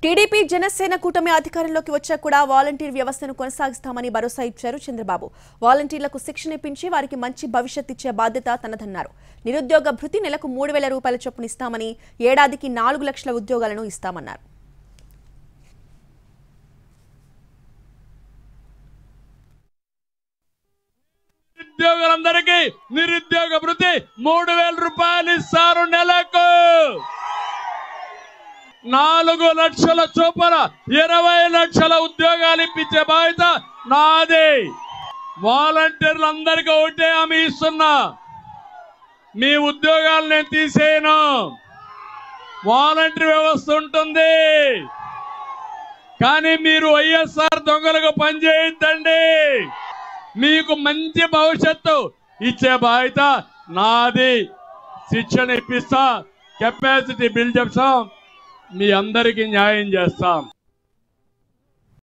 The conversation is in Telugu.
టీడీపీ జనసేన కూటమి అధికారంలోకి వచ్చాక కూడా వాలంటీర్ వ్యవస్థను కొనసాగిస్తామని భరోసా ఇచ్చారు చంద్రబాబు. వాలంటీర్లకు శిక్షణ ఇప్పించి వారికి మంచి భవిష్యత్తు ఇచ్చే బాధ్యత తనదన్నారు. నిరుద్యోగ భృతి నెలకు 3,000 రూపాయల చొప్పున ఇస్తామని, ఏడాదికి 4 లక్షల ఉద్యోగాలను ఇస్తామన్నారు. ఉద్యోగులందరికీ నిరుద్యోగ భృతి 3,000 రూపాయలు ఇస్తారు. నెలకు 4 లక్షల చొప్పున 20 లక్షల ఉద్యోగాలు ఇప్పించే బాధ్యత నాది. వాలంటీర్లందరికీ ఒకటే హామీ ఇస్తున్నా, మీ ఉద్యోగాలు నేను తీసేయను. వాలంటీర్ వ్యవస్థ ఉంటుంది, కానీ మీరు వైఎస్ఆర్ దొంగలకు పనిచేయద్దండి. మీకు మంచి భవిష్యత్తు ఇచ్చే బాధ్యత నాది. శిక్షణ ఇప్పిస్తా, కెపాసిటీ బిల్డ్ చేస్తాం, మీ అందరికీ న్యాయం చేస్తాం.